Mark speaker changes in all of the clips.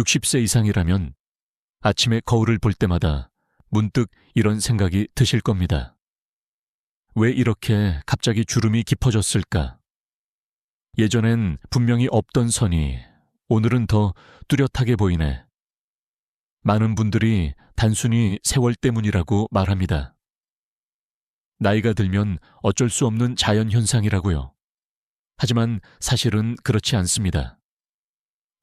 Speaker 1: 60세 이상이라면 아침에 거울을 볼 때마다 문득 이런 생각이 드실 겁니다. 왜 이렇게 갑자기 주름이 깊어졌을까? 예전엔 분명히 없던 선이 오늘은 더 뚜렷하게 보이네. 많은 분들이 단순히 세월 때문이라고 말합니다. 나이가 들면 어쩔 수 없는 자연현상이라고요. 하지만 사실은 그렇지 않습니다.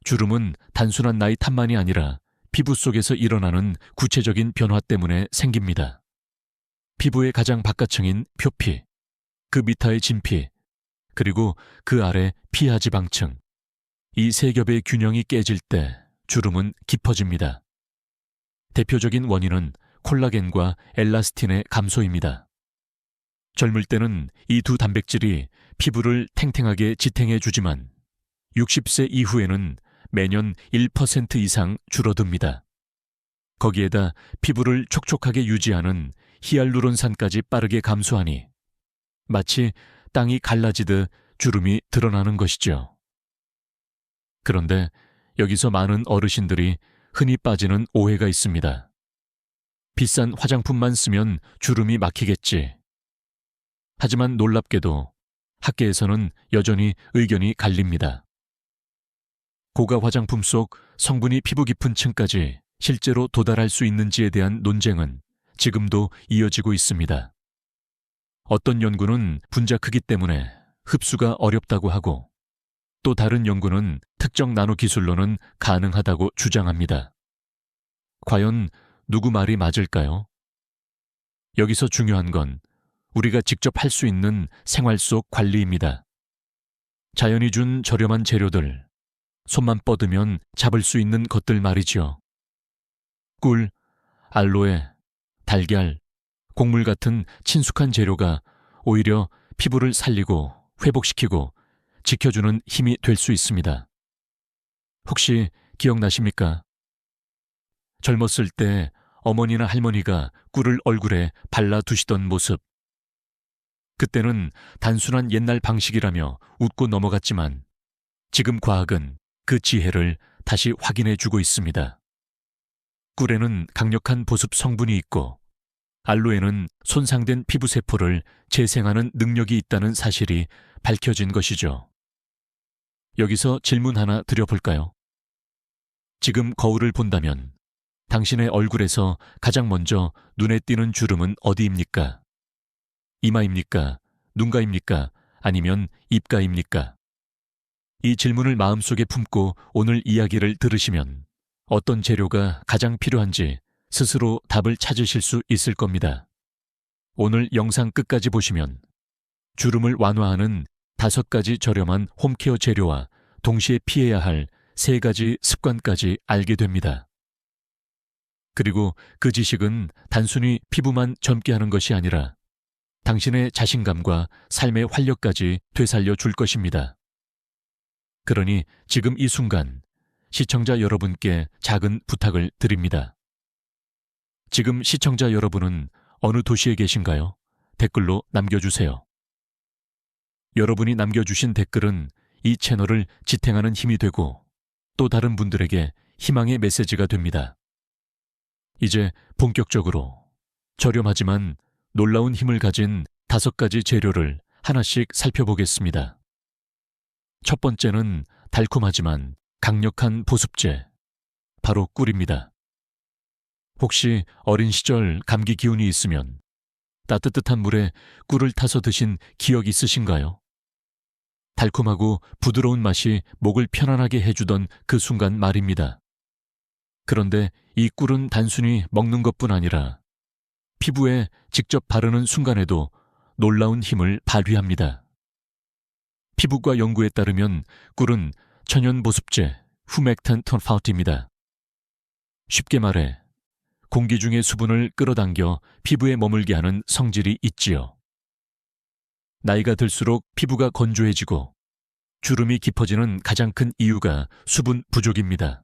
Speaker 1: 주름은 단순한 나이 탓만이 아니라 피부 속에서 일어나는 구체적인 변화 때문에 생깁니다. 피부의 가장 바깥층인 표피, 그 밑의 진피, 그리고 그 아래 피하지방층. 이 세 겹의 균형이 깨질 때 주름은 깊어집니다. 대표적인 원인은 콜라겐과 엘라스틴의 감소입니다. 젊을 때는 이 두 단백질이 피부를 탱탱하게 지탱해 주지만 60세 이후에는 매년 1% 이상 줄어듭니다. 거기에다 피부를 촉촉하게 유지하는 히알루론산까지 빠르게 감소하니 마치 땅이 갈라지듯 주름이 드러나는 것이죠. 그런데 여기서 많은 어르신들이 흔히 빠지는 오해가 있습니다. 비싼 화장품만 쓰면 주름이 막히겠지. 하지만 놀랍게도 학계에서는 여전히 의견이 갈립니다. 고가 화장품 속 성분이 피부 깊은 층까지 실제로 도달할 수 있는지에 대한 논쟁은 지금도 이어지고 있습니다. 어떤 연구는 분자 크기 때문에 흡수가 어렵다고 하고 또 다른 연구는 특정 나노 기술로는 가능하다고 주장합니다. 과연 누구 말이 맞을까요? 여기서 중요한 건 우리가 직접 할 수 있는 생활 속 관리입니다. 자연이 준 저렴한 재료들, 손만 뻗으면 잡을 수 있는 것들 말이죠. 꿀, 알로에, 달걀, 곡물 같은 친숙한 재료가 오히려 피부를 살리고 회복시키고 지켜주는 힘이 될 수 있습니다. 혹시 기억나십니까? 젊었을 때 어머니나 할머니가 꿀을 얼굴에 발라두시던 모습. 그때는 단순한 옛날 방식이라며 웃고 넘어갔지만 지금 과학은 그 지혜를 다시 확인해주고 있습니다. 꿀에는 강력한 보습 성분이 있고 알로에는 손상된 피부세포를 재생하는 능력이 있다는 사실이 밝혀진 것이죠. 여기서 질문 하나 드려볼까요? 지금 거울을 본다면 당신의 얼굴에서 가장 먼저 눈에 띄는 주름은 어디입니까? 이마입니까? 눈가입니까? 아니면 입가입니까? 이 질문을 마음속에 품고 오늘 이야기를 들으시면 어떤 재료가 가장 필요한지 스스로 답을 찾으실 수 있을 겁니다. 오늘 영상 끝까지 보시면 주름을 완화하는 5가지 저렴한 홈케어 재료와 동시에 피해야 할 3가지 습관까지 알게 됩니다. 그리고 그 지식은 단순히 피부만 젊게 하는 것이 아니라 당신의 자신감과 삶의 활력까지 되살려 줄 것입니다. 그러니 지금 이 순간 시청자 여러분께 작은 부탁을 드립니다. 지금 시청자 여러분은 어느 도시에 계신가요? 댓글로 남겨주세요. 여러분이 남겨주신 댓글은 이 채널을 지탱하는 힘이 되고 또 다른 분들에게 희망의 메시지가 됩니다. 이제 본격적으로 저렴하지만 놀라운 힘을 가진 5가지 재료를 하나씩 살펴보겠습니다. 첫 번째는 달콤하지만 강력한 보습제, 바로 꿀입니다. 혹시 어린 시절 감기 기운이 있으면 따뜻한 물에 꿀을 타서 드신 기억 있으신가요? 달콤하고 부드러운 맛이 목을 편안하게 해주던 그 순간 말입니다. 그런데 이 꿀은 단순히 먹는 것뿐 아니라 피부에 직접 바르는 순간에도 놀라운 힘을 발휘합니다. 피부과 연구에 따르면 꿀은 천연 보습제 후맥탄 톤파우트입니다. 쉽게 말해 공기 중의 수분을 끌어당겨 피부에 머물게 하는 성질이 있지요. 나이가 들수록 피부가 건조해지고 주름이 깊어지는 가장 큰 이유가 수분 부족입니다.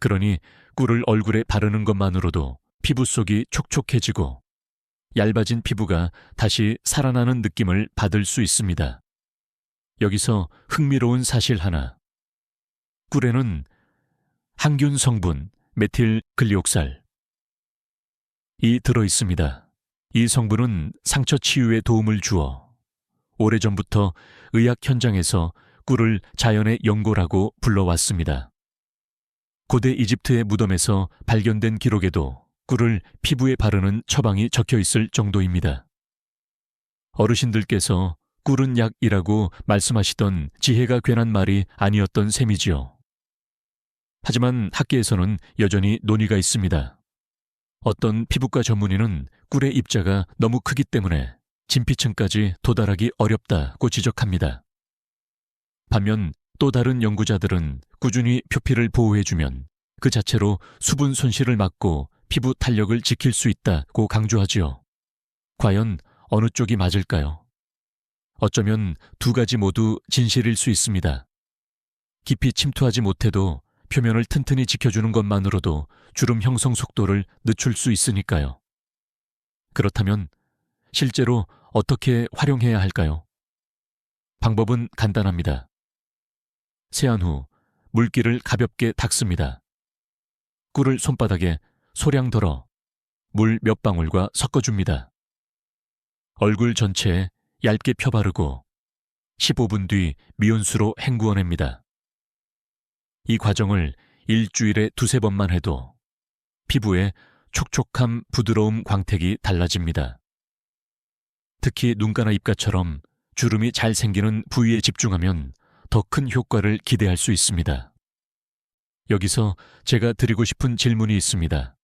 Speaker 1: 그러니 꿀을 얼굴에 바르는 것만으로도 피부 속이 촉촉해지고 얇아진 피부가 다시 살아나는 느낌을 받을 수 있습니다. 여기서 흥미로운 사실 하나. 꿀에는 항균 성분 메틸 글리옥살. 이 들어 있습니다. 이 성분은 상처 치유에 도움을 주어 오래전부터 의학 현장에서 꿀을 자연의 연고라고 불러왔습니다. 고대 이집트의 무덤에서 발견된 기록에도 꿀을 피부에 바르는 처방이 적혀 있을 정도입니다. 어르신들께서 꿀은 약이라고 말씀하시던 지혜가 괜한 말이 아니었던 셈이지요. 하지만 학계에서는 여전히 논의가 있습니다. 어떤 피부과 전문의는 꿀의 입자가 너무 크기 때문에 진피층까지 도달하기 어렵다고 지적합니다. 반면 또 다른 연구자들은 꾸준히 표피를 보호해주면 그 자체로 수분 손실을 막고 피부 탄력을 지킬 수 있다고 강조하지요. 과연 어느 쪽이 맞을까요? 어쩌면 두 가지 모두 진실일 수 있습니다. 깊이 침투하지 못해도 표면을 튼튼히 지켜주는 것만으로도 주름 형성 속도를 늦출 수 있으니까요. 그렇다면 실제로 어떻게 활용해야 할까요? 방법은 간단합니다. 세안 후 물기를 가볍게 닦습니다. 꿀을 손바닥에 소량 덜어 물 몇 방울과 섞어줍니다. 얼굴 전체에 얇게 펴바르고 15분 뒤 미온수로 헹구어냅니다. 이 과정을 일주일에 두세 번만 해도 피부에 촉촉함, 부드러움, 광택이 달라집니다. 특히 눈가나 입가처럼 주름이 잘 생기는 부위에 집중하면 더 큰 효과를 기대할 수 있습니다. 여기서 제가 드리고 싶은 질문이 있습니다.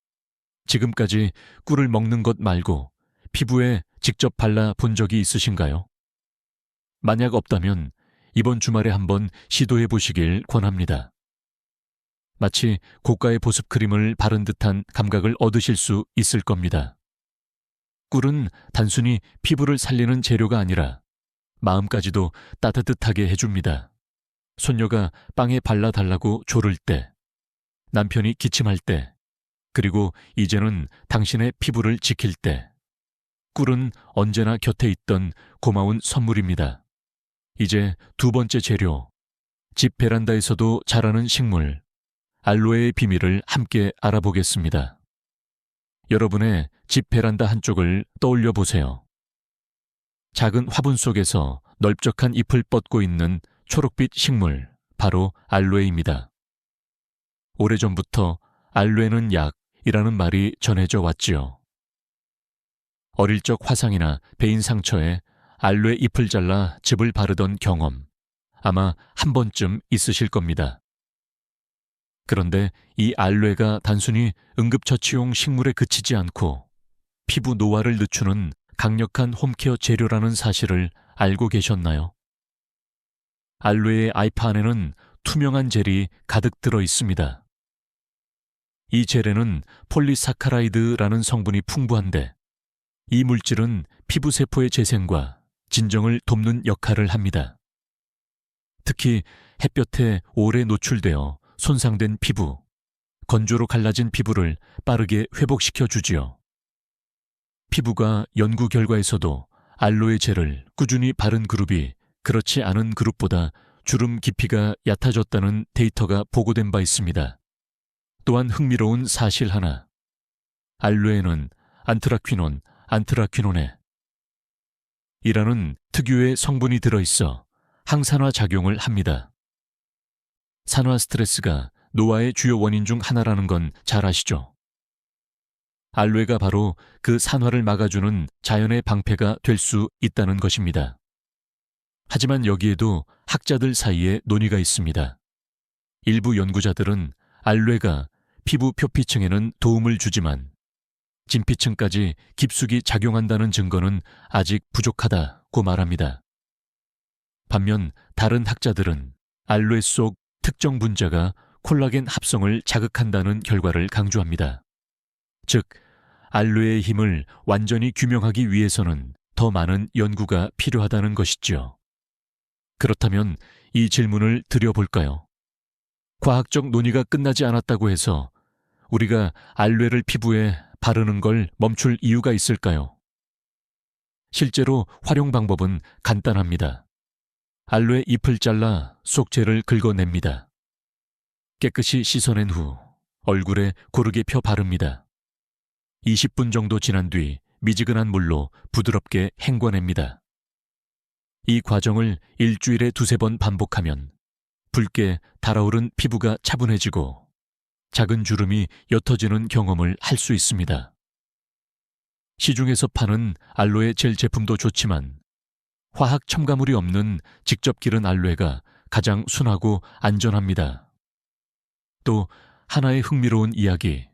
Speaker 1: 지금까지 꿀을 먹는 것 말고 피부에 직접 발라 본 적이 있으신가요? 만약 없다면 이번 주말에 한번 시도해 보시길 권합니다. 마치 고가의 보습크림을 바른 듯한 감각을 얻으실 수 있을 겁니다. 꿀은 단순히 피부를 살리는 재료가 아니라 마음까지도 따뜻하게 해줍니다. 손녀가 빵에 발라달라고 조를 때, 남편이 기침할 때, 그리고 이제는 당신의 피부를 지킬 때, 꿀은 언제나 곁에 있던 고마운 선물입니다. 이제 두 번째 재료, 집 베란다에서도 자라는 식물, 알로에의 비밀을 함께 알아보겠습니다. 여러분의 집 베란다 한쪽을 떠올려 보세요. 작은 화분 속에서 넓적한 잎을 뻗고 있는 초록빛 식물, 바로 알로에입니다. 오래전부터 알로에는 약이라는 말이 전해져 왔지요. 어릴 적 화상이나 베인 상처에 알로에 잎을 잘라 즙을 바르던 경험, 아마 한 번쯤 있으실 겁니다. 그런데 이 알로에가 단순히 응급처치용 식물에 그치지 않고 피부 노화를 늦추는 강력한 홈케어 재료라는 사실을 알고 계셨나요? 알로에의 아이파 안에는 투명한 젤이 가득 들어 있습니다. 이 젤에는 폴리사카라이드라는 성분이 풍부한데 이 물질은 피부세포의 재생과 진정을 돕는 역할을 합니다. 특히 햇볕에 오래 노출되어 손상된 피부, 건조로 갈라진 피부를 빠르게 회복시켜 주지요. 피부가 연구 결과에서도 알로에 젤을 꾸준히 바른 그룹이 그렇지 않은 그룹보다 주름 깊이가 얕아졌다는 데이터가 보고된 바 또한 흥미로운 사실 하나. 알로에는 안트라퀴논, 안트라퀴논에 이라는 특유의 성분이 들어있어 항산화 작용을 합니다. 산화 스트레스가 노화의 주요 원인 중 하나라는 건 잘 아시죠? 알로에가 바로 그 산화를 막아주는 자연의 방패가 될 수 있다는 것입니다. 하지만 여기에도 학자들 사이에 논의가 있습니다. 일부 연구자들은 알로에가 피부 표피층에는 도움을 주지만 진피층까지 깊숙이 작용한다는 증거는 아직 부족하다고 말합니다. 반면 다른 학자들은 알로에 속 특정 분자가 콜라겐 합성을 자극한다는 결과를 강조합니다. 즉, 알로에의 힘을 완전히 규명하기 위해서는 더 많은 연구가 필요하다는 것이죠. 그렇다면 이 질문을 드려볼까요? 과학적 논의가 끝나지 않았다고 해서 우리가 알로에를 피부에 바르는 걸 멈출 이유가 있을까요? 실제로 활용 방법은 간단합니다. 알로에 잎을 잘라 속 젤을 긁어냅니다. 깨끗이 씻어낸 후 얼굴에 고르게 펴 바릅니다. 20분 정도 지난 뒤 미지근한 물로 부드럽게 헹궈냅니다. 이 과정을 일주일에 2~3번 반복하면 붉게 달아오른 피부가 차분해지고 작은 주름이 옅어지는 경험을 할 수 있습니다. 시중에서 파는 알로에 젤 제품도 좋지만 화학 첨가물이 없는 직접 기른 알로에가 가장 순하고 안전합니다. 또 하나의 흥미로운 이야기.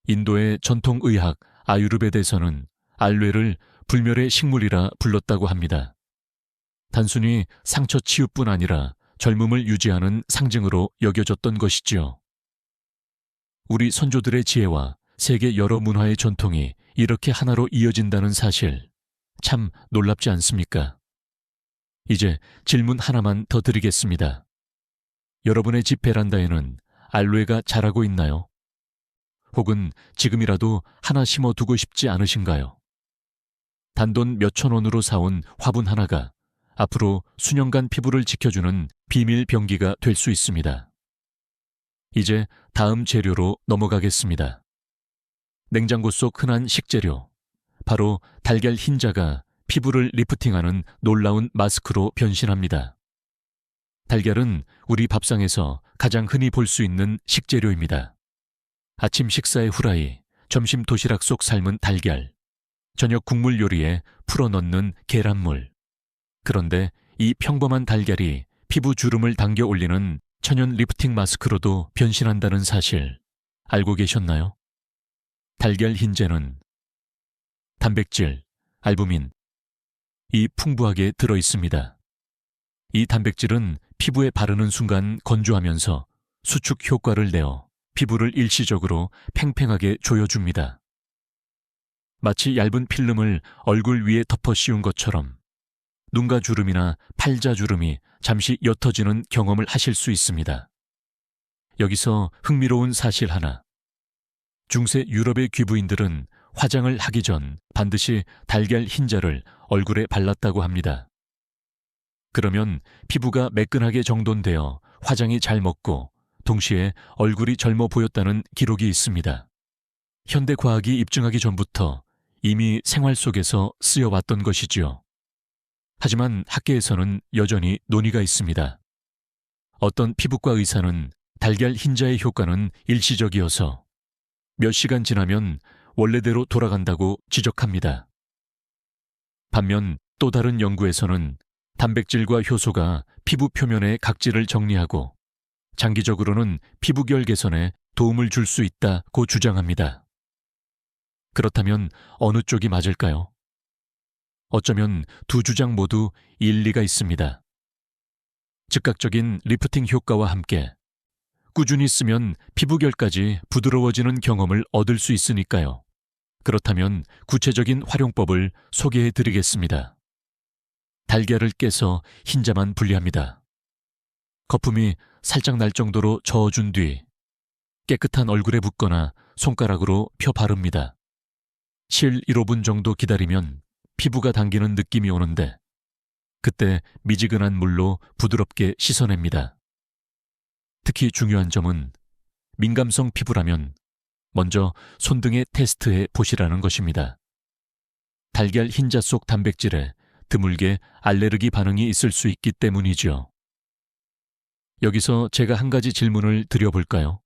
Speaker 1: 인도의 전통의학 아유르베드에서는 알로에를 불멸의 식물이라 불렀다고 합니다. 단순히 상처 치유뿐 아니라 젊음을 유지하는 상징으로 여겨졌던 것이지요. 우리 선조들의 지혜와 세계 여러 문화의 전통이 이렇게 하나로 이어진다는 사실, 참 놀랍지 않습니까? 이제 질문 하나만 더 드리겠습니다. 여러분의 집 베란다에는 알로에가 자라고 있나요? 혹은 지금이라도 하나 심어두고 싶지 않으신가요? 단돈 몇천 원으로 사온 화분 하나가 앞으로 수년간 피부를 지켜주는 비밀 병기가 될 수 있습니다. 이제 다음 재료로 넘어가겠습니다. 냉장고 속 흔한 식재료, 바로 달걀 흰자가 피부를 리프팅하는 놀라운 마스크로 변신합니다. 달걀은 우리 밥상에서 가장 흔히 볼 수 있는 식재료입니다. 아침 식사의 후라이, 점심 도시락 속 삶은 달걀, 저녁 국물 요리에 풀어 넣는 계란물. 그런데 이 평범한 달걀이 피부 주름을 당겨 올리는 천연 리프팅 마스크로도 변신한다는 사실 알고 계셨나요? 달걀 흰자는 단백질, 알부민, 이 풍부하게 들어 있습니다. 이 단백질은 피부에 바르는 순간 건조하면서 수축 효과를 내어 피부를 일시적으로 팽팽하게 조여줍니다. 마치 얇은 필름을 얼굴 위에 덮어 씌운 것처럼 눈가 주름이나 팔자 주름이 잠시 옅어지는 경험을 하실 수 있습니다. 여기서 흥미로운 사실 하나. 중세 유럽의 귀부인들은 화장을 하기 전 반드시 달걀 흰자를 얼굴에 발랐다고 합니다. 그러면 피부가 매끈하게 정돈되어 화장이 잘 먹고 동시에 얼굴이 젊어 보였다는 기록이 있습니다. 현대 과학이 입증하기 전부터 이미 생활 속에서 쓰여왔던 것이지요. 하지만 학계에서는 여전히 논의가 있습니다. 어떤 피부과 의사는 달걀 흰자의 효과는 일시적이어서 몇 시간 지나면 원래대로 돌아간다고 지적합니다. 반면 또 다른 연구에서는 단백질과 효소가 피부 표면의 각질을 정리하고 장기적으로는 피부결 개선에 도움을 줄 수 있다고 주장합니다. 그렇다면 어느 쪽이 맞을까요? 어쩌면 두 주장 모두 일리가 있습니다. 즉각적인 리프팅 효과와 함께 꾸준히 쓰면 피부결까지 부드러워지는 경험을 얻을 수 있으니까요. 그렇다면 구체적인 활용법을 소개해 드리겠습니다. 달걀을 깨서 흰자만 분리합니다. 거품이 살짝 날 정도로 저어준 뒤 깨끗한 얼굴에 붓거나 손가락으로 펴 바릅니다. 7~15분 정도 기다리면 피부가 당기는 느낌이 오는데 그때 미지근한 물로 부드럽게 씻어냅니다. 특히 중요한 점은 민감성 피부라면 먼저 손등에 테스트해 보시라는 것입니다. 달걀 흰자 속 단백질에 드물게 알레르기 반응이 있을 수 있기 때문이죠. 여기서 제가 한 가지 질문을 드려볼까요?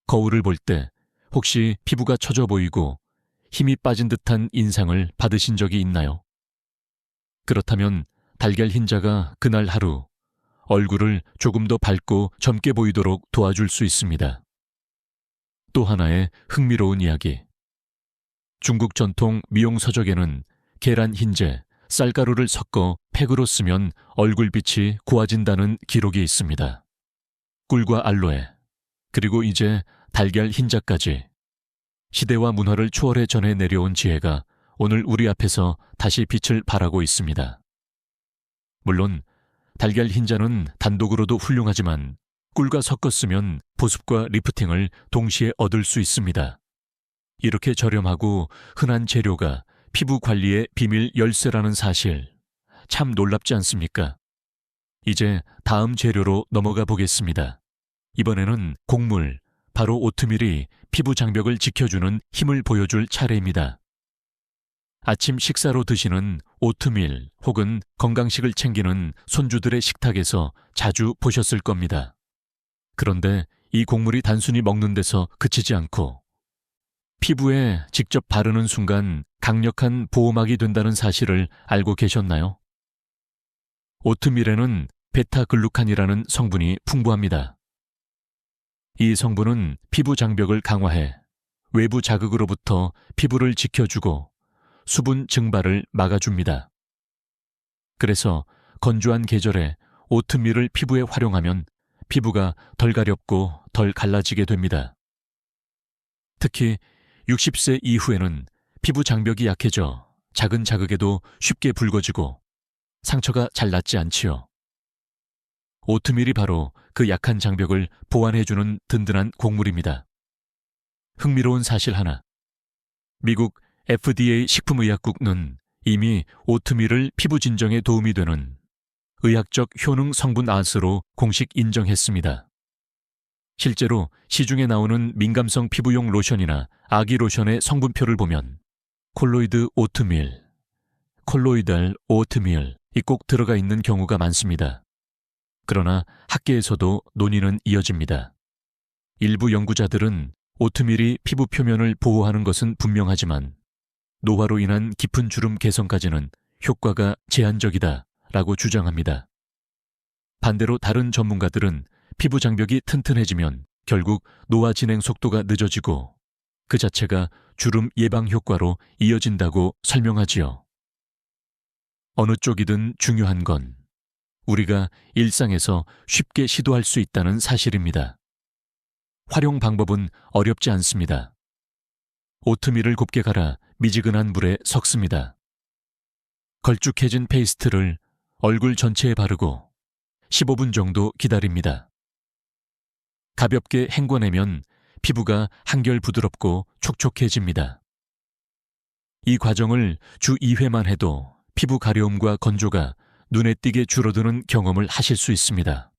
Speaker 1: 거울을 볼 때 혹시 피부가 처져 보이고 힘이 빠진 듯한 인상을 받으신 적이 있나요? 그렇다면 달걀 흰자가 그날 하루 얼굴을 조금 더 밝고 젊게 보이도록 도와줄 수 있습니다. 또 하나의 흥미로운 이야기. 중국 전통 미용 서적에는 계란 흰재, 쌀가루를 섞어 팩으로 쓰면 얼굴빛이 고와진다는 기록이 있습니다. 꿀과 알로에, 그리고 이제 달걀 흰자까지. 시대와 문화를 초월해 전해 내려온 지혜가 오늘 우리 앞에서 다시 빛을 발하고 있습니다. 물론 달걀 흰자는 단독으로도 훌륭하지만 꿀과 섞어 쓰면 보습과 리프팅을 동시에 얻을 수 있습니다. 이렇게 저렴하고 흔한 재료가 피부 관리의 비밀 열쇠라는 사실, 참 놀랍지 않습니까? 이제 다음 재료로 넘어가 보겠습니다. 이번에는 곡물, 바로 오트밀이 피부 장벽을 지켜주는 힘을 보여줄 차례입니다. 아침 식사로 드시는 오트밀 혹은 건강식을 챙기는 손주들의 식탁에서 자주 보셨을 겁니다. 그런데 이 곡물이 단순히 먹는 데서 그치지 않고 피부에 직접 바르는 순간 강력한 보호막이 된다는 사실을 알고 계셨나요? 오트밀에는 베타글루칸이라는 성분이 풍부합니다. 이 성분은 피부 장벽을 강화해 외부 자극으로부터 피부를 지켜주고 수분 증발을 막아줍니다. 그래서 건조한 계절에 오트밀을 피부에 활용하면 피부가 덜 가렵고 덜 갈라지게 됩니다. 특히 60세 이후에는 피부 장벽이 약해져 작은 자극에도 쉽게 붉어지고 상처가 잘 낫지 않지요. 오트밀이 바로 그 약한 장벽을 보완해주는 든든한 곡물입니다. 흥미로운 사실 하나. 미국 FDA 식품의약국은 이미 오트밀을 피부 진정에 도움이 되는 의학적 효능 성분 아스로 공식 인정했습니다. 실제로 시중에 나오는 민감성 피부용 로션이나 아기 로션의 성분표를 보면 콜로이드 오트밀, 콜로이달 오트밀이 꼭 들어가 있는 경우가 많습니다. 그러나 학계에서도 논의는 이어집니다. 일부 연구자들은 오트밀이 피부 표면을 보호하는 것은 분명하지만 노화로 인한 깊은 주름 개선까지는 효과가 제한적이다 라고 주장합니다. 반대로 다른 전문가들은 피부 장벽이 튼튼해지면 결국 노화 진행 속도가 늦어지고 그 자체가 주름 예방 효과로 이어진다고 설명하지요. 어느 쪽이든 중요한 건 우리가 일상에서 쉽게 시도할 수 있다는 사실입니다. 활용 방법은 어렵지 않습니다. 오트밀을 곱게 갈아 미지근한 물에 섞습니다. 걸쭉해진 페이스트를 얼굴 전체에 바르고 15분 정도 기다립니다. 가볍게 헹궈내면 피부가 한결 부드럽고 촉촉해집니다. 이 과정을 주 2회만 해도 피부 가려움과 건조가 눈에 띄게 줄어드는 경험을 하실 수 있습니다.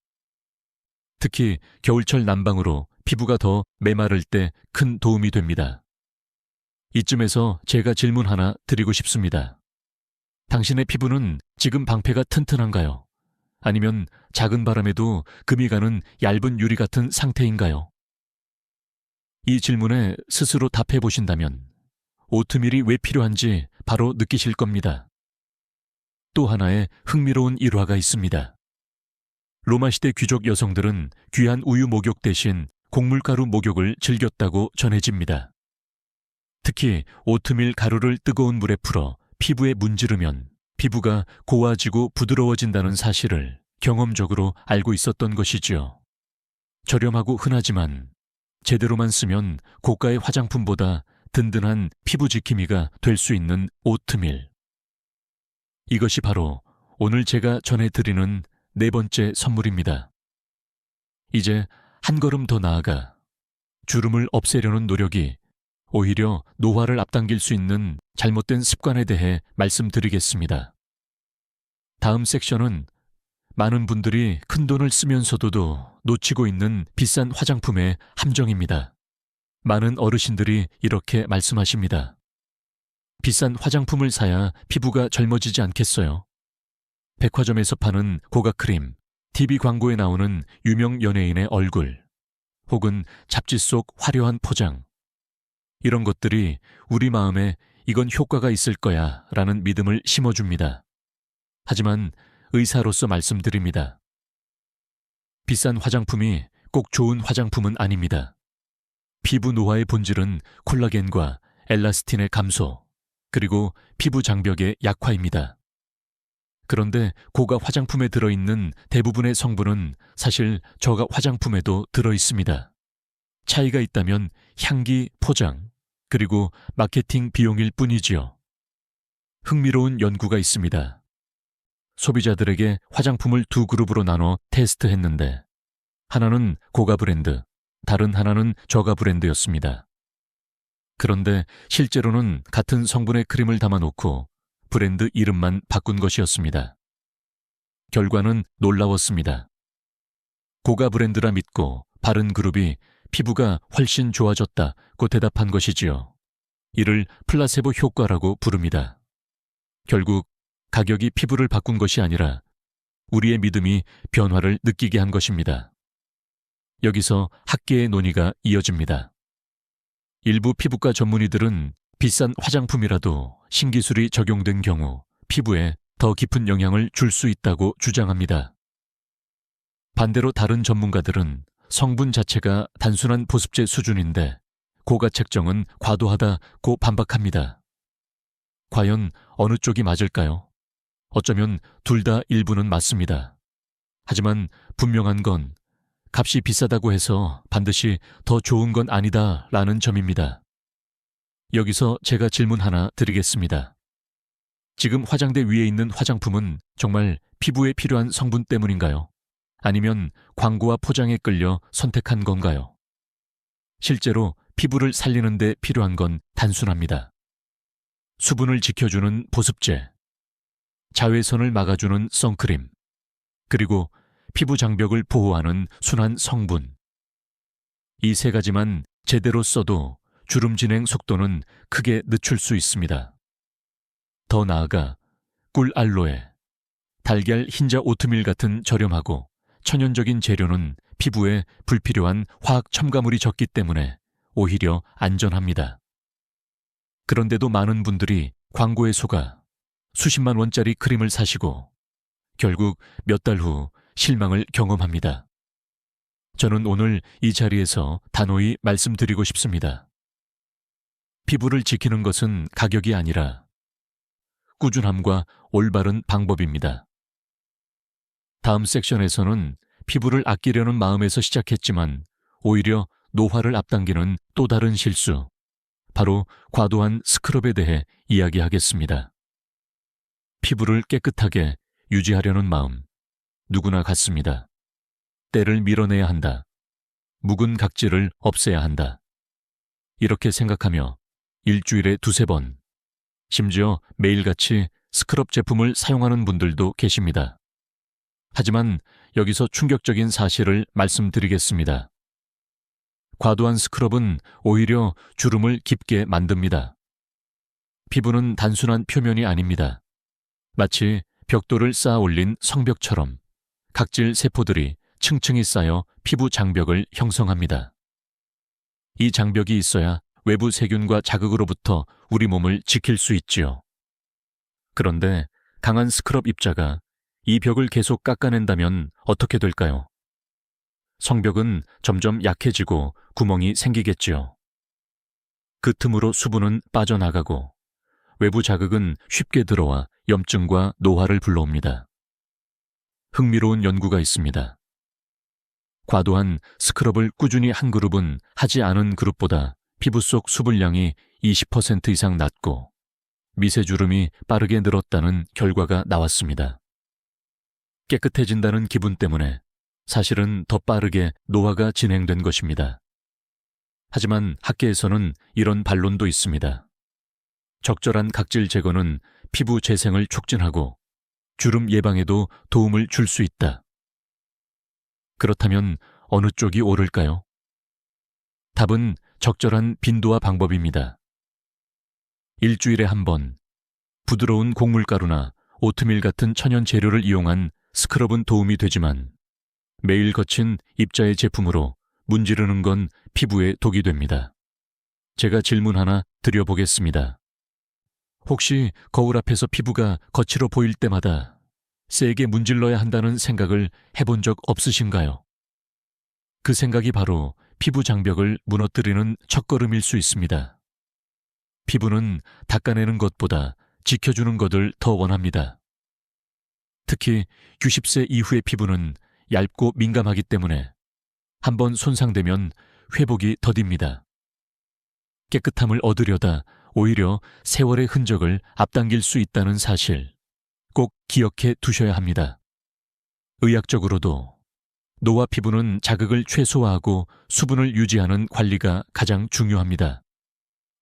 Speaker 1: 특히 겨울철 난방으로 피부가 더 메마를 때 큰 도움이 됩니다. 이쯤에서 제가 질문 하나 드리고 싶습니다. 당신의 피부는 지금 방패가 튼튼한가요? 아니면 작은 바람에도 금이 가는 얇은 유리 같은 상태인가요? 이 질문에 스스로 답해 보신다면 오트밀이 왜 필요한지 바로 느끼실 겁니다. 또 하나의 흥미로운 일화가 있습니다. 로마 시대 귀족 여성들은 귀한 우유 목욕 대신 곡물가루 목욕을 즐겼다고 전해집니다. 특히 오트밀 가루를 뜨거운 물에 풀어 피부에 문지르면 피부가 고와지고 부드러워진다는 사실을 경험적으로 알고 있었던 것이지요. 저렴하고 흔하지만 제대로만 쓰면 고가의 화장품보다 든든한 피부 지킴이가 될 수 있는 오트밀. 이것이 바로 오늘 제가 전해드리는 네 번째 선물입니다. 이제 한 걸음 더 나아가 주름을 없애려는 노력이 오히려 노화를 앞당길 수 있는 잘못된 습관에 대해 말씀드리겠습니다. 다음 섹션은 많은 분들이 큰돈을 쓰면서도 놓치고 있는 비싼 화장품의 함정입니다. 많은 어르신들이 이렇게 말씀하십니다. 비싼 화장품을 사야 피부가 젊어지지 않겠어요? 백화점에서 파는 고가 크림, TV 광고에 나오는 유명 연예인의 얼굴, 혹은 잡지 속 화려한 포장. 이런 것들이 우리 마음에 이건 효과가 있을 거야 라는 믿음을 심어줍니다. 하지만 의사로서 말씀드립니다. 비싼 화장품이 꼭 좋은 화장품은 아닙니다. 피부 노화의 본질은 콜라겐과 엘라스틴의 감소, 그리고 피부 장벽의 약화입니다. 그런데 고가 화장품에 들어있는 대부분의 성분은 사실 저가 화장품에도 들어있습니다. 차이가 있다면 향기, 포장, 그리고 마케팅 비용일 뿐이지요. 흥미로운 연구가 있습니다. 소비자들에게 화장품을 두 그룹으로 나눠 테스트했는데 하나는 고가 브랜드, 다른 하나는 저가 브랜드였습니다. 그런데 실제로는 같은 성분의 크림을 담아놓고 브랜드 이름만 바꾼 것이었습니다. 결과는 놀라웠습니다. 고가 브랜드라 믿고 바른 그룹이 피부가 훨씬 좋아졌다고 대답한 것이지요. 이를 플라세보 효과라고 부릅니다. 결국 가격이 피부를 바꾼 것이 아니라 우리의 믿음이 변화를 느끼게 한 것입니다. 여기서 학계의 논의가 이어집니다. 일부 피부과 전문의들은 비싼 화장품이라도 신기술이 적용된 경우 피부에 더 깊은 영향을 줄 수 있다고 주장합니다. 반대로 다른 전문가들은 성분 자체가 단순한 보습제 수준인데 고가 책정은 과도하다고 반박합니다. 과연 어느 쪽이 맞을까요? 어쩌면 둘 다 일부는 맞습니다. 하지만 분명한 건 값이 비싸다고 해서 반드시 더 좋은 건 아니다라는 점입니다. 여기서 제가 질문 하나 드리겠습니다. 지금 화장대 위에 있는 화장품은 정말 피부에 필요한 성분 때문인가요? 아니면 광고와 포장에 끌려 선택한 건가요? 실제로 피부를 살리는 데 필요한 건 단순합니다. 수분을 지켜주는 보습제, 자외선을 막아주는 선크림, 그리고 피부 장벽을 보호하는 순한 성분. 이 세 가지만 제대로 써도 주름 진행 속도는 크게 늦출 수 있습니다. 더 나아가 꿀 알로에, 달걀 흰자 오트밀 같은 저렴하고 천연적인 재료는 피부에 불필요한 화학 첨가물이 적기 때문에 오히려 안전합니다. 그런데도 많은 분들이 광고에 속아 수십만 원짜리 크림을 사시고 결국 몇 달 후 실망을 경험합니다. 저는 오늘 이 자리에서 단호히 말씀드리고 싶습니다. 피부를 지키는 것은 가격이 아니라 꾸준함과 올바른 방법입니다. 다음 섹션에서는 피부를 아끼려는 마음에서 시작했지만 오히려 노화를 앞당기는 또 다른 실수, 바로 과도한 스크럽에 대해 이야기하겠습니다. 피부를 깨끗하게 유지하려는 마음, 누구나 같습니다. 때를 밀어내야 한다. 묵은 각질을 없애야 한다. 이렇게 생각하며 일주일에 2~3번, 심지어 매일같이 스크럽 제품을 사용하는 분들도 계십니다. 하지만 여기서 충격적인 사실을 말씀드리겠습니다. 과도한 스크럽은 오히려 주름을 깊게 만듭니다. 피부는 단순한 표면이 아닙니다. 마치 벽돌을 쌓아 올린 성벽처럼 각질 세포들이 층층이 쌓여 피부 장벽을 형성합니다. 이 장벽이 있어야 외부 세균과 자극으로부터 우리 몸을 지킬 수 있지요. 그런데 강한 스크럽 입자가 이 벽을 계속 깎아낸다면 어떻게 될까요? 성벽은 점점 약해지고 구멍이 생기겠지요. 그 틈으로 수분은 빠져나가고 외부 자극은 쉽게 들어와 염증과 노화를 불러옵니다. 흥미로운 연구가 있습니다. 과도한 스크럽을 꾸준히 한 그룹은 하지 않은 그룹보다 피부 속 수분량이 20% 이상 낮고 미세주름이 빠르게 늘었다는 결과가 나왔습니다. 깨끗해진다는 기분 때문에 사실은 더 빠르게 노화가 진행된 것입니다. 하지만 학계에서는 이런 반론도 있습니다. 적절한 각질 제거는 피부 재생을 촉진하고 주름 예방에도 도움을 줄 수 있다. 그렇다면 어느 쪽이 옳을까요? 답은 적절한 빈도와 방법입니다. 일주일에 한 번, 부드러운 곡물가루나 오트밀 같은 천연 재료를 이용한 스크럽은 도움이 되지만 매일 거친 입자의 제품으로 문지르는 건 피부에 독이 됩니다. 제가 질문 하나 드려보겠습니다. 혹시 거울 앞에서 피부가 거칠어 보일 때마다 세게 문질러야 한다는 생각을 해본 적 없으신가요? 그 생각이 바로 피부 장벽을 무너뜨리는 첫걸음일 수 있습니다. 피부는 닦아내는 것보다 지켜주는 것을 더 원합니다. 특히 90세 이후의 피부는 얇고 민감하기 때문에 한번 손상되면 회복이 더딥니다. 깨끗함을 얻으려다 오히려 세월의 흔적을 앞당길 수 있다는 사실 꼭 기억해 두셔야 합니다. 의학적으로도 노화 피부는 자극을 최소화하고 수분을 유지하는 관리가 가장 중요합니다.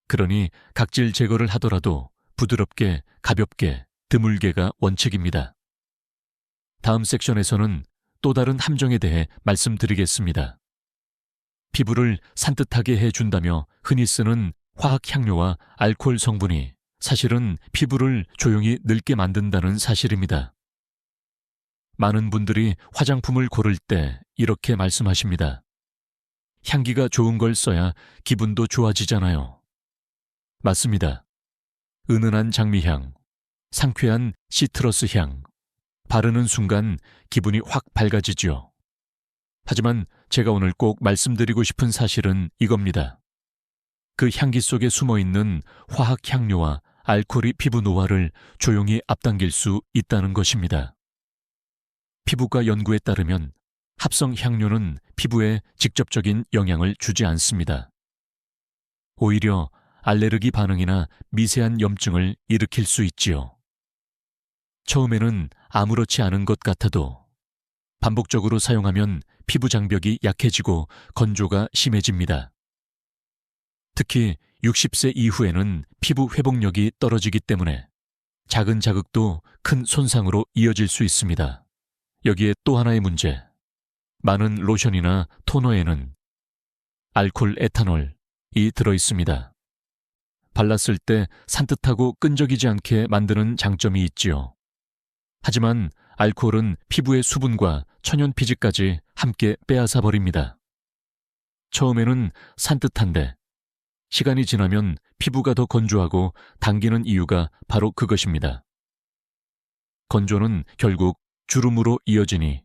Speaker 1: 그러니 각질 제거를 하더라도 부드럽게, 가볍게, 드물게가 원칙입니다. 다음 섹션에서는 또 다른 함정에 대해 말씀드리겠습니다. 피부를 산뜻하게 해준다며 흔히 쓰는 화학향료와 알코올 성분이 사실은 피부를 조용히 늙게 만든다는 사실입니다. 많은 분들이 화장품을 고를 때 이렇게 말씀하십니다. 향기가 좋은 걸 써야 기분도 좋아지잖아요. 맞습니다. 은은한 장미향, 상쾌한 시트러스 향, 바르는 순간 기분이 확 밝아지죠. 하지만 제가 오늘 꼭 말씀드리고 싶은 사실은 이겁니다. 그 향기 속에 숨어있는 화학향료와 알코올이 피부 노화를 조용히 앞당길 수 있다는 것입니다. 피부과 연구에 따르면 합성 향료는 피부에 직접적인 영향을 주지 않습니다. 오히려 알레르기 반응이나 미세한 염증을 일으킬 수 있지요. 처음에는 아무렇지 않은 것 같아도 반복적으로 사용하면 피부 장벽이 약해지고 건조가 심해집니다. 특히 60세 이후에는 피부 회복력이 떨어지기 때문에 작은 자극도 큰 손상으로 이어질 수 있습니다. 여기에 또 하나의 문제. 많은 로션이나 토너에는 알코올 에탄올이 들어있습니다. 발랐을 때 산뜻하고 끈적이지 않게 만드는 장점이 있지요. 하지만 알코올은 피부의 수분과 천연 피지까지 함께 빼앗아 버립니다. 처음에는 산뜻한데 시간이 지나면 피부가 더 건조하고 당기는 이유가 바로 그것입니다. 건조는 결국 주름으로 이어지니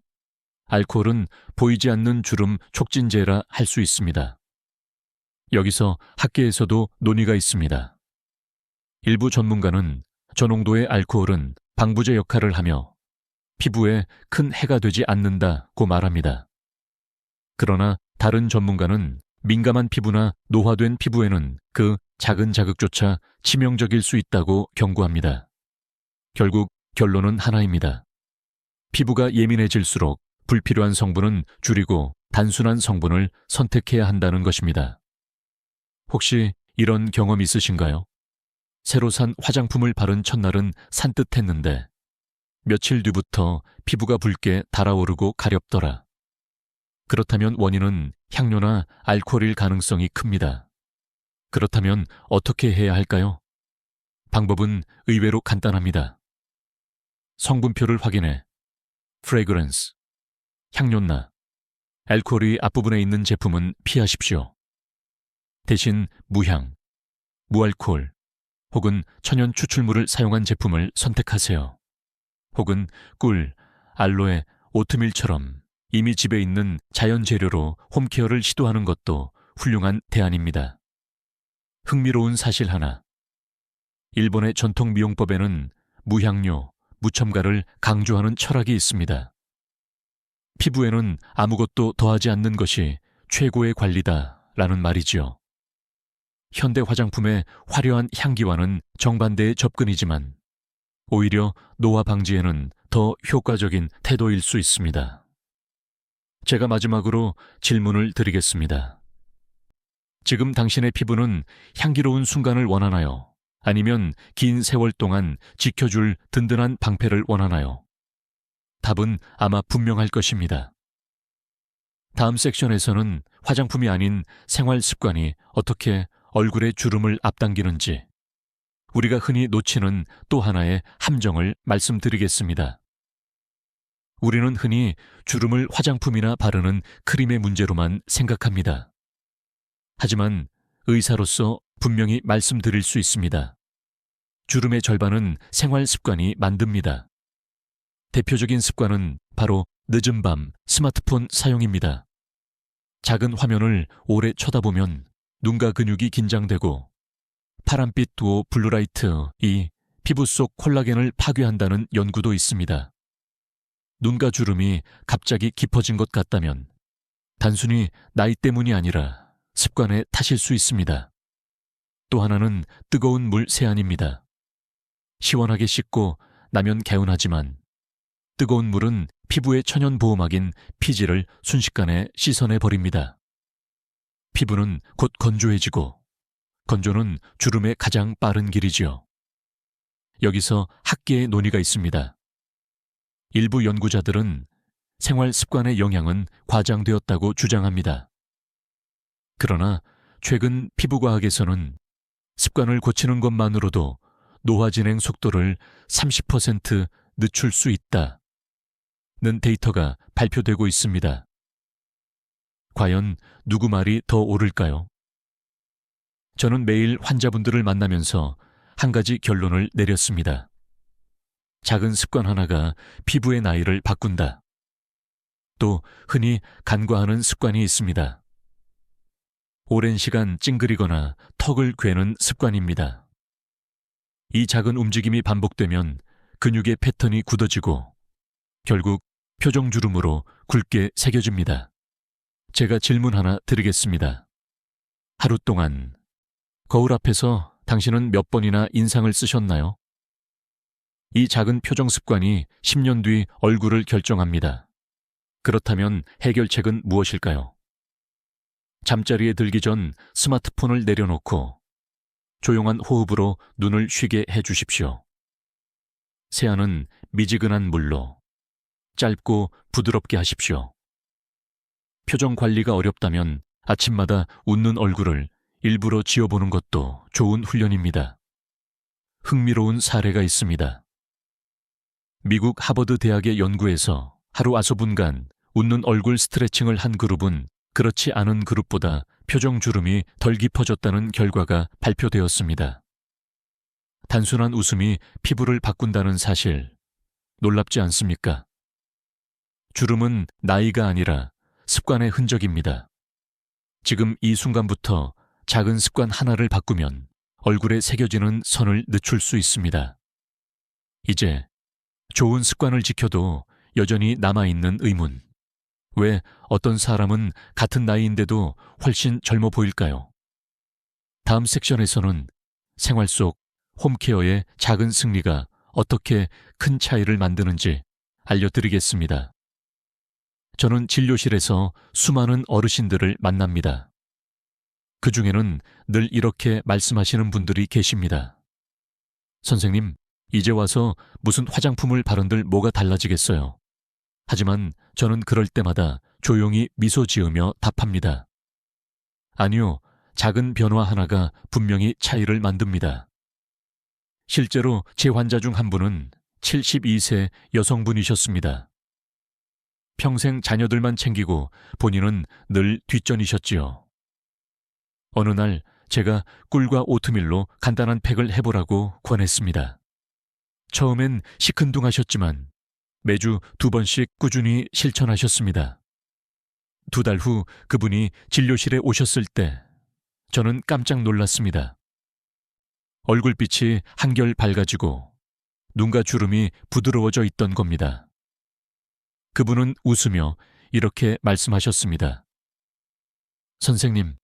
Speaker 1: 알코올은 보이지 않는 주름 촉진제라 할 수 있습니다. 여기서 학계에서도 논의가 있습니다. 일부 전문가는 저농도의 알코올은 방부제 역할을 하며 피부에 큰 해가 되지 않는다고 말합니다. 그러나 다른 전문가는 민감한 피부나 노화된 피부에는 그 작은 자극조차 치명적일 수 있다고 경고합니다. 결국 결론은 하나입니다. 피부가 예민해질수록 불필요한 성분은 줄이고 단순한 성분을 선택해야 한다는 것입니다. 혹시 이런 경험 있으신가요? 새로 산 화장품을 바른 첫날은 산뜻했는데 며칠 뒤부터 피부가 붉게 달아오르고 가렵더라. 그렇다면 원인은 향료나 알코올일 가능성이 큽니다. 그렇다면 어떻게 해야 할까요? 방법은 의외로 간단합니다. 성분표를 확인해 fragrance, 향료나 알코올이 앞부분에 있는 제품은 피하십시오. 대신 무향, 무알코올 혹은 천연 추출물을 사용한 제품을 선택하세요. 혹은 꿀, 알로에, 오트밀처럼 이미 집에 있는 자연 재료로 홈케어를 시도하는 것도 훌륭한 대안입니다. 흥미로운 사실 하나. 일본의 전통 미용법에는 무향료, 무첨가를 강조하는 철학이 있습니다. 피부에는 아무것도 더하지 않는 것이 최고의 관리다라는 말이지요. 현대 화장품의 화려한 향기와는 정반대의 접근이지만 오히려 노화 방지에는 더 효과적인 태도일 수 있습니다. 제가 마지막으로 질문을 드리겠습니다. 지금 당신의 피부는 향기로운 순간을 원하나요? 아니면 긴 세월 동안 지켜줄 든든한 방패를 원하나요? 답은 아마 분명할 것입니다. 다음 섹션에서는 화장품이 아닌 생활 습관이 어떻게 얼굴의 주름을 앞당기는지, 우리가 흔히 놓치는 또 하나의 함정을 말씀드리겠습니다. 우리는 흔히 주름을 화장품이나 바르는 크림의 문제로만 생각합니다. 하지만 의사로서 분명히 말씀드릴 수 있습니다. 주름의 절반은 생활 습관이 만듭니다. 대표적인 습관은 바로 늦은 밤 스마트폰 사용입니다. 작은 화면을 오래 쳐다보면 눈과 근육이 긴장되고 파란빛 두어 블루라이트이 피부 속 콜라겐을 파괴한다는 연구도 있습니다. 눈가 주름이 갑자기 깊어진 것 같다면 단순히 나이 때문이 아니라 습관의 탓일 수 있습니다. 또 하나는 뜨거운 물 세안입니다. 시원하게 씻고 나면 개운하지만 뜨거운 물은 피부의 천연 보호막인 피지를 순식간에 씻어내 버립니다. 피부는 곧 건조해지고 건조는 주름의 가장 빠른 길이지요. 여기서 학계의 논의가 있습니다. 일부 연구자들은 생활 습관의 영향은 과장되었다고 주장합니다. 그러나 최근 피부과학에서는 습관을 고치는 것만으로도 노화 진행 속도를 30% 늦출 수 있다는 데이터가 발표되고 있습니다. 과연 누구 말이 더 옳을까요? 저는 매일 환자분들을 만나면서 한 가지 결론을 내렸습니다. 작은 습관 하나가 피부의 나이를 바꾼다. 또 흔히 간과하는 습관이 있습니다. 오랜 시간 찡그리거나 턱을 괴는 습관입니다. 이 작은 움직임이 반복되면 근육의 패턴이 굳어지고 결국 표정주름으로 굵게 새겨집니다. 제가 질문 하나 드리겠습니다. 하루 동안 거울 앞에서 당신은 몇 번이나 인상을 쓰셨나요? 이 작은 표정 습관이 10년 뒤 얼굴을 결정합니다. 그렇다면 해결책은 무엇일까요? 잠자리에 들기 전 스마트폰을 내려놓고 조용한 호흡으로 눈을 쉬게 해주십시오. 세안은 미지근한 물로 짧고 부드럽게 하십시오. 표정 관리가 어렵다면 아침마다 웃는 얼굴을 일부러 지어보는 것도 좋은 훈련입니다. 흥미로운 사례가 있습니다. 미국 하버드 대학의 연구에서 하루 9분간 웃는 얼굴 스트레칭을 한 그룹은 그렇지 않은 그룹보다 표정 주름이 덜 깊어졌다는 결과가 발표되었습니다. 단순한 웃음이 피부를 바꾼다는 사실, 놀랍지 않습니까? 주름은 나이가 아니라 습관의 흔적입니다. 지금 이 순간부터 작은 습관 하나를 바꾸면 얼굴에 새겨지는 선을 늦출 수 있습니다. 이제 좋은 습관을 지켜도 여전히 남아있는 의문. 왜 어떤 사람은 같은 나이인데도 훨씬 젊어 보일까요? 다음 섹션에서는 생활 속 홈케어의 작은 승리가 어떻게 큰 차이를 만드는지 알려드리겠습니다. 저는 진료실에서 수많은 어르신들을 만납니다. 그 중에는 늘 이렇게 말씀하시는 분들이 계십니다. 선생님, 이제 와서 무슨 화장품을 바른들 뭐가 달라지겠어요. 하지만 저는 그럴 때마다 조용히 미소 지으며 답합니다. 아니요, 작은 변화 하나가 분명히 차이를 만듭니다. 실제로 제 환자 중 한 분은 72세 여성분이셨습니다. 평생 자녀들만 챙기고 본인은 늘 뒷전이셨지요. 어느 날 제가 꿀과 오트밀로 간단한 팩을 해보라고 권했습니다. 처음엔 시큰둥하셨지만 매주 2번씩 꾸준히 실천하셨습니다. 2달 후 그분이 진료실에 오셨을 때 저는 깜짝 놀랐습니다. 얼굴빛이 한결 밝아지고 눈과 주름이 부드러워져 있던 겁니다. 그분은 웃으며 이렇게 말씀하셨습니다. 선생님,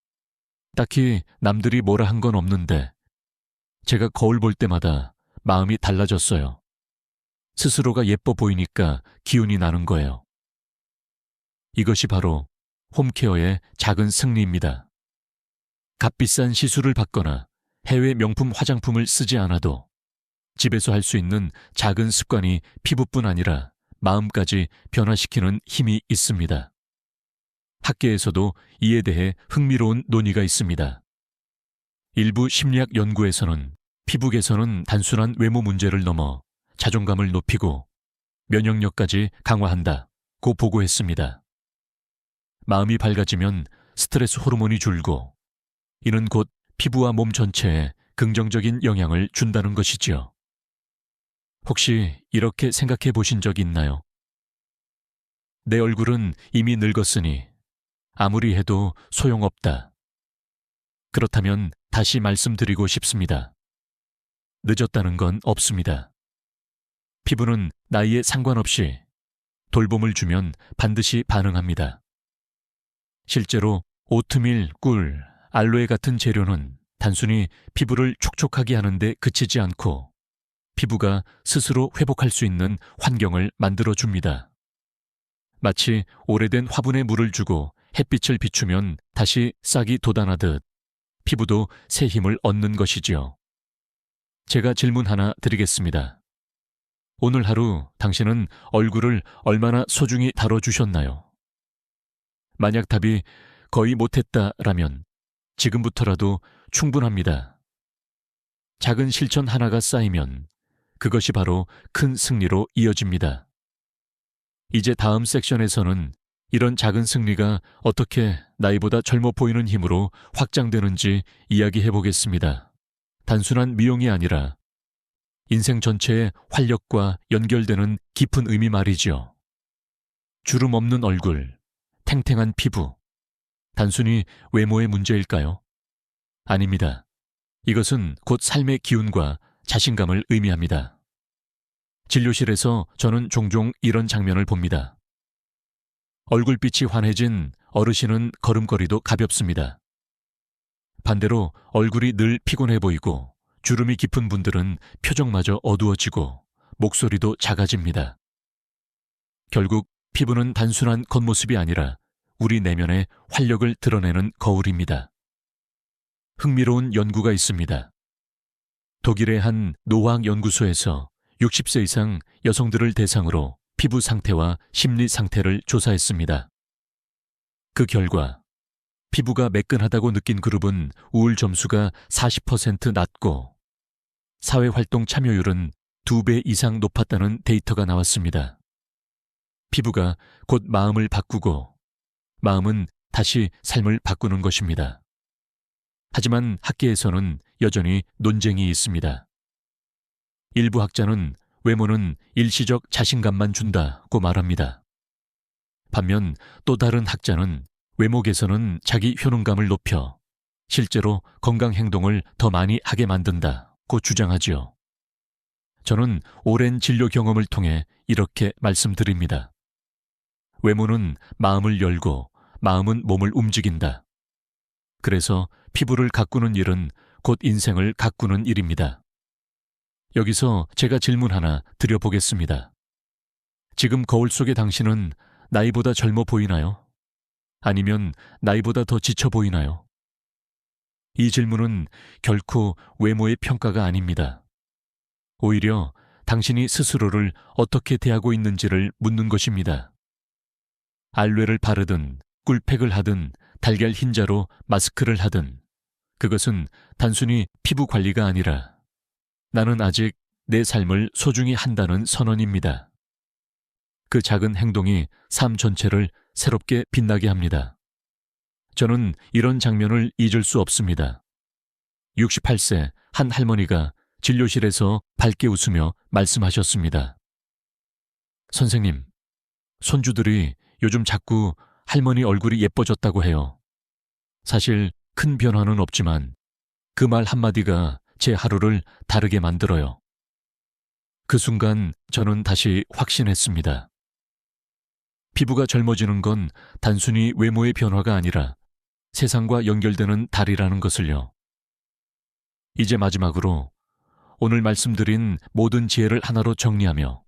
Speaker 1: 딱히 남들이 뭐라 한 건 없는데 제가 거울 볼 때마다 마음이 달라졌어요. 스스로가 예뻐 보이니까 기운이 나는 거예요. 이것이 바로 홈케어의 작은 승리입니다. 값비싼 시술을 받거나 해외 명품 화장품을 쓰지 않아도 집에서 할 수 있는 작은 습관이 피부뿐 아니라 마음까지 변화시키는 힘이 있습니다. 학계에서도 이에 대해 흥미로운 논의가 있습니다. 일부 심리학 연구에서는 피부 개선은 단순한 외모 문제를 넘어 자존감을 높이고 면역력까지 강화한다고 보고했습니다. 마음이 밝아지면 스트레스 호르몬이 줄고 이는 곧 피부와 몸 전체에 긍정적인 영향을 준다는 것이지요. 혹시 이렇게 생각해 보신 적 있나요? 내 얼굴은 이미 늙었으니 아무리 해도 소용없다. 그렇다면 다시 말씀드리고 싶습니다. 늦었다는 건 없습니다. 피부는 나이에 상관없이 돌봄을 주면 반드시 반응합니다. 실제로 오트밀, 꿀, 알로에 같은 재료는 단순히 피부를 촉촉하게 하는데 그치지 않고 피부가 스스로 회복할 수 있는 환경을 만들어줍니다. 마치 오래된 화분에 물을 주고 햇빛을 비추면 다시 싹이 돋아나듯 피부도 새 힘을 얻는 것이지요. 제가 질문 하나 드리겠습니다. 오늘 하루 당신은 얼굴을 얼마나 소중히 다뤄주셨나요? 만약 답이 거의 못했다라면 지금부터라도 충분합니다. 작은 실천 하나가 쌓이면 그것이 바로 큰 승리로 이어집니다. 이제 다음 섹션에서는 이런 작은 승리가 어떻게 나이보다 젊어 보이는 힘으로 확장되는지 이야기해 보겠습니다. 단순한 미용이 아니라 인생 전체의 활력과 연결되는 깊은 의미 말이지요. 주름 없는 얼굴, 탱탱한 피부, 단순히 외모의 문제일까요? 아닙니다. 이것은 곧 삶의 기운과 자신감을 의미합니다. 진료실에서 저는 종종 이런 장면을 봅니다. 얼굴빛이 환해진 어르신은 걸음걸이도 가볍습니다. 반대로 얼굴이 늘 피곤해 보이고 주름이 깊은 분들은 표정마저 어두워지고 목소리도 작아집니다. 결국 피부는 단순한 겉모습이 아니라 우리 내면의 활력을 드러내는 거울입니다. 흥미로운 연구가 있습니다. 독일의 한 노화학 연구소에서 60세 이상 여성들을 대상으로 피부 상태와 심리 상태를 조사했습니다. 그 결과 피부가 매끈하다고 느낀 그룹은 우울 점수가 40% 낮고 사회활동 참여율은 2배 이상 높았다는 데이터가 나왔습니다. 피부가 곧 마음을 바꾸고 마음은 다시 삶을 바꾸는 것입니다. 하지만 학계에서는 여전히 논쟁이 있습니다. 일부 학자는 외모는 일시적 자신감만 준다고 말합니다. 반면 또 다른 학자는 외모 개선은 자기 효능감을 높여 실제로 건강 행동을 더 많이 하게 만든다고 주장하지요. 저는 오랜 진료 경험을 통해 이렇게 말씀드립니다. 외모는 마음을 열고 마음은 몸을 움직인다. 그래서 피부를 가꾸는 일은 곧 인생을 가꾸는 일입니다. 여기서 제가 질문 하나 드려보겠습니다. 지금 거울 속의 당신은 나이보다 젊어 보이나요? 아니면 나이보다 더 지쳐 보이나요? 이 질문은 결코 외모의 평가가 아닙니다. 오히려 당신이 스스로를 어떻게 대하고 있는지를 묻는 것입니다. 알로에를 바르든 꿀팩을 하든 달걀 흰자로 마스크를 하든 그것은 단순히 피부 관리가 아니라 나는 아직 내 삶을 소중히 한다는 선언입니다. 그 작은 행동이 삶 전체를 새롭게 빛나게 합니다. 저는 이런 장면을 잊을 수 없습니다. 68세 한 할머니가 진료실에서 밝게 웃으며 말씀하셨습니다. 선생님, 손주들이 요즘 자꾸 할머니 얼굴이 예뻐졌다고 해요. 사실 큰 변화는 없지만 그 말 한마디가 제 하루를 다르게 만들어요. 그 순간 저는 다시 확신했습니다. 피부가 젊어지는 건 단순히 외모의 변화가 아니라 세상과 연결되는 달이라는 것을요. 이제 마지막으로 오늘 말씀드린 모든 지혜를 하나로 정리하며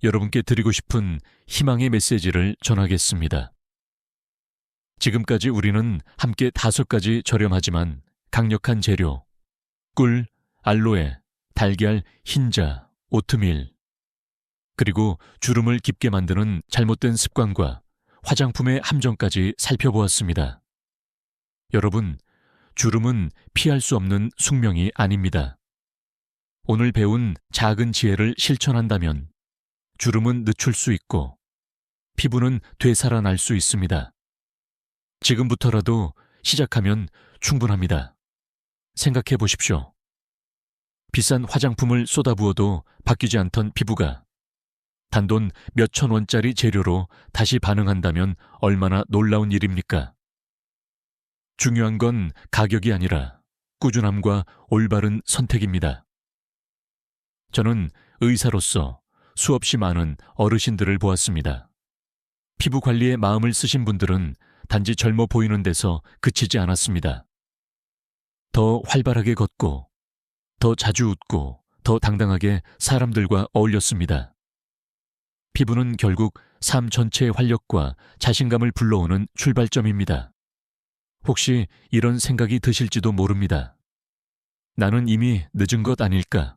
Speaker 1: 여러분께 드리고 싶은 희망의 메시지를 전하겠습니다. 지금까지 우리는 함께 5가지 저렴하지만 강력한 재료, 꿀, 알로에, 달걀, 흰자, 오트밀, 그리고 주름을 깊게 만드는 잘못된 습관과 화장품의 함정까지 살펴보았습니다. 여러분, 주름은 피할 수 없는 숙명이 아닙니다. 오늘 배운 작은 지혜를 실천한다면 주름은 늦출 수 있고 피부는 되살아날 수 있습니다. 지금부터라도 시작하면 충분합니다. 생각해 보십시오. 비싼 화장품을 쏟아부어도 바뀌지 않던 피부가 단돈 몇천 원짜리 재료로 다시 반응한다면 얼마나 놀라운 일입니까? 중요한 건 가격이 아니라 꾸준함과 올바른 선택입니다. 저는 의사로서 수없이 많은 어르신들을 보았습니다. 피부 관리에 마음을 쓰신 분들은 단지 젊어 보이는 데서 그치지 않았습니다. 더 활발하게 걷고, 더 자주 웃고, 더 당당하게 사람들과 어울렸습니다. 피부는 결국 삶 전체의 활력과 자신감을 불러오는 출발점입니다. 혹시 이런 생각이 드실지도 모릅니다. 나는 이미 늦은 것 아닐까?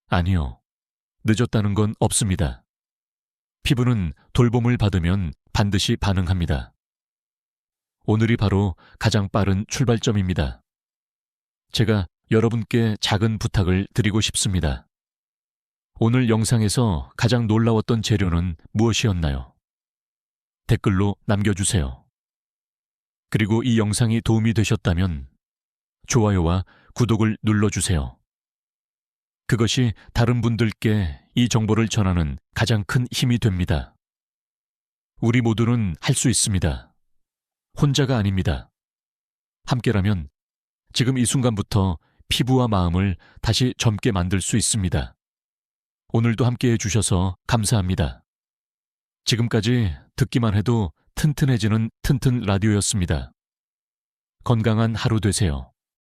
Speaker 1: 아니요. 늦었다는 건 없습니다. 피부는 돌봄을 받으면 반드시 반응합니다. 오늘이 바로 가장 빠른 출발점입니다. 제가 여러분께 작은 부탁을 드리고 싶습니다. 오늘 영상에서 가장 놀라웠던 재료는 무엇이었나요? 댓글로 남겨주세요. 그리고 이 영상이 도움이 되셨다면 좋아요와 구독을 눌러주세요. 그것이 다른 분들께 이 정보를 전하는 가장 큰 힘이 됩니다. 우리 모두는 할 수 있습니다. 혼자가 아닙니다. 함께라면 지금 이 순간부터 피부와 마음을 다시 젊게 만들 수 있습니다. 오늘도 함께해 주셔서 감사합니다. 지금까지 듣기만 해도 튼튼해지는 튼튼 라디오였습니다. 건강한 하루 되세요.